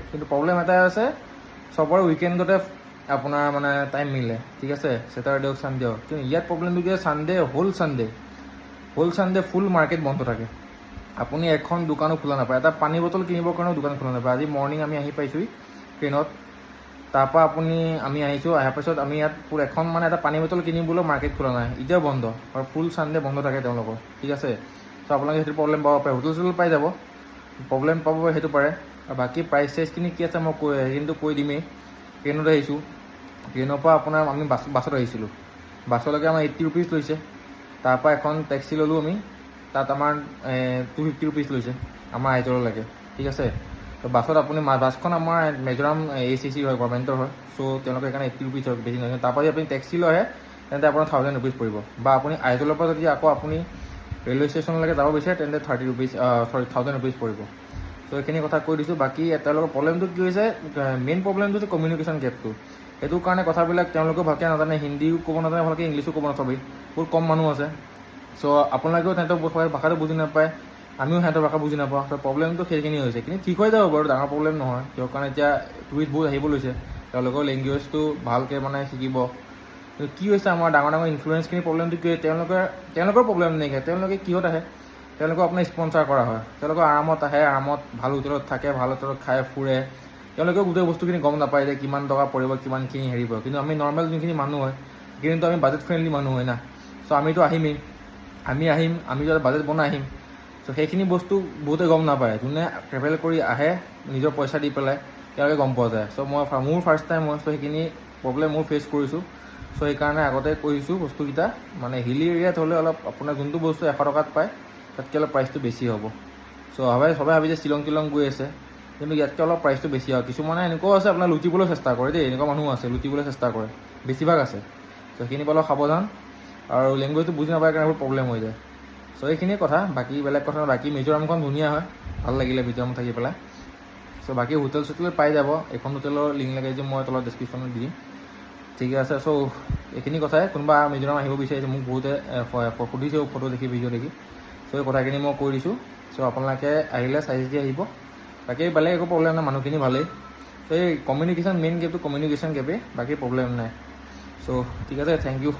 কিন্তু প্ৰব্লেম এটাই আছে, চবৰে উইকেণ্ডতে আপোনাৰ মানে টাইম মিলে, ঠিক আছে, ছেটাৰডে হওক ছানডে হওক। কিন্তু ইয়াত প্ৰব্লেমটো কি ছানডে হোল ছানডে ফুল মাৰ্কেট বন্ধ থাকে। আপুনি এখন দোকানো খোলা নাপায়, এটা পানী বটল কিনিবৰ কাৰণেও দোকান খোলা নাপায়। আজি মৰ্ণিং আমি আহি পাইছোঁহি ট্ৰেইনত, তাৰপৰা আমি আহিছোঁ, অহাৰ পাছত আমি ইয়াত এখন মানে এটা পানী বটল কিনিবলৈও মাৰ্কেট খোলা নাই, এতিয়াও বন্ধ, আৰু ফুল ছানডে বন্ধ থাকে তেওঁলোকৰ, ঠিক আছে। চ' আপোনালোকে সেইটো প্ৰব্লেম পাব পাৰে, হোটেল চোটেল পাই যাব, প্ৰব্লেম পাব সেইটো পাৰে। আৰু বাকী প্ৰাইচ চাইজখিনি কি আছে মই কিন্তু কৈ দিমেই। ট্ৰেইনত আহিছোঁ, ট্ৰেইনৰ পৰা আপোনাৰ আমি বাছত আহিছিলোঁ, বাছলৈকে আমাৰ 80 ৰুপিজ লৈছে। তাৰপৰা এখন টেক্সি ল'লোঁ আমি, তাত আমাৰ 250 ৰুপিজ লৈছে আমাৰ আইজললৈকে, ঠিক আছে। তো বাছত আপুনি বাছখন আমাৰ মিজোৰাম ACC হয়, গভৰ্ণমেণ্টৰ হয়। চ' তেওঁলোকে সেইকাৰণে 80 ৰুপিজ হয়, বেছি নহয়। তাৰপৰা যদি আপুনি টেক্সি লৈ আহে তেন্তে আপোনাৰ 1000 ৰুপিজ পৰিব। বা আপুনি আইজলৰ পৰা যদি আকৌ আপুনি ৰেলৱে ষ্টেচনলৈকে যাব বিচাৰে তেন্তে 1000 ৰুপিজ পৰিব। চ' এইখিনি কথা কৈ দিছোঁ। বাকী তেওঁলোকৰ প্ৰব্লেমটো কি হৈছে, মেইন প্ৰব্লেমটো হৈছে কমিউনিকেশ্যন গেপটো। সেইটো কাৰণে কথাবিলাক তেওঁলোকেও ভালকৈ নাজানে, হিন্দীও ক'ব নাজানে ভালকৈ, ইংলিছো ক'ব নাথাবি, বহুত কম মানুহ আছে। চ' আপোনালোকেও সিহঁতৰ ভাষাটো বুজি নাপায়, আমিও সিহঁতৰ ভাষা বুজি নাপাওঁ। চ' প্ৰব্লেমটো সেইখিনি হৈছে, কিন্তু ঠিক হৈ যাব বাৰু, ডাঙৰ প্ৰব্লেম নহয়। কিয় কাৰণে এতিয়া টুৰিষ্ট বহুত আহিব লৈছে, তেওঁলোকৰ লেংগুৱেজটো ভালকৈ মানে শিকিব। কিন্তু কি হৈছে আমাৰ ডাঙৰ ইনফ্লুৱেঞ্চখিনি প্ৰব্লেমটো কি হয়, তেওঁলোকৰ প্ৰব্লেম নাইকিয়া। তেওঁলোকে কিহত আহে, তেওঁলোকক আপোনাৰ স্পনচাৰ কৰা হয়, তেওঁলোকৰ আৰামত আহে, আৰামত ভাল হোটেলত থাকে, ভাল হোটেলত খাই ফুৰে। তেওঁলোকেও গোটেই বস্তুখিনি গম নাপায় যে কিমান টকা পৰিব, কিমানখিনি হেৰিব। কিন্তু আমি নৰ্মেল যোনখিনি মানুহ হয়, কিন্তু আমি বাজেট ফ্ৰেণ্ডলি মানুহ হয় না। চ' আমিতো আহিমেই, আমি যদি বাজেট বনাই আহিম। চ' সেইখিনি বস্তু বহুতে গম নাপায়, যোনে ট্ৰেভেল কৰি আহে নিজৰ পইচা দি পেলাই, তেওঁলোকে গম পোৱা যায়। চ' মোৰ ফাৰ্ষ্ট টাইম হয়, চ' সেইখিনি প্ৰব্লেম মোৰ ফেচ কৰিছোঁ। চ' সেইকাৰণে আগতে কৈছোঁ বস্তুকেইটা, মানে হিলি এৰিয়াত হ'লে অলপ আপোনাৰ যোনটো বস্তু 100 টকাত পায় তাতকৈ অলপ প্ৰাইচটো বেছি হ'ব। চ' সবাই ভাবি যে শ্বিলং গৈ আছে, কিন্তু ইয়াতকৈ অলপ প্ৰাইচটো বেছি হয়। কিছুমানে এনেকুৱাও আছে আপোনাৰ লুটিবলৈ চেষ্টা কৰে দেই, এনেকুৱা মানুহ আছে লুটিবলৈ চেষ্টা কৰে, বেছিভাগ আছে। চ' সেইখিনি পৰা অলপ সাৱধান, আৰু লেংগুৱেজটো বুজি নাপায় কাৰণে বহুত প্ৰব্লেম হৈ যায়। চ' এইখিনিয়ে কথা, বাকী বেলেগ কথা। বাকী মিজোৰামখন ধুনীয়া হয়, ভাল লাগিলে মিজোৰাম থাকি পেলাই। চ' বাকী হোটেল চোটেল পাই যাব, এইখন হোটেলৰ লিংক লাগে যে মই তলত ডেছক্ৰিপশ্যনত দিম, ঠিক আছে। চ' এইখিনি কথাই, কোনোবা মিজোৰাম আহিব বিচাৰিছে মোক বহুতে সুধিছেও ফটো দেখি, ভিডিঅ' দেখি। চ' এই কথাখিনি মই কৈ দিছোঁ। চ' আপোনালোকে আহিলে চাই চিতি আহিব, বাকী বেলেগ একো প্ৰব্লেম নাই, মানুহখিনি ভালেই। চ' এই কমিউনিকেশ্যন মেইন গেপটো কমিউনিকেশ্যন গেপেই, বাকী প্ৰব্লেম নাই। চ' ঠিক আছে, থেংক ইউ।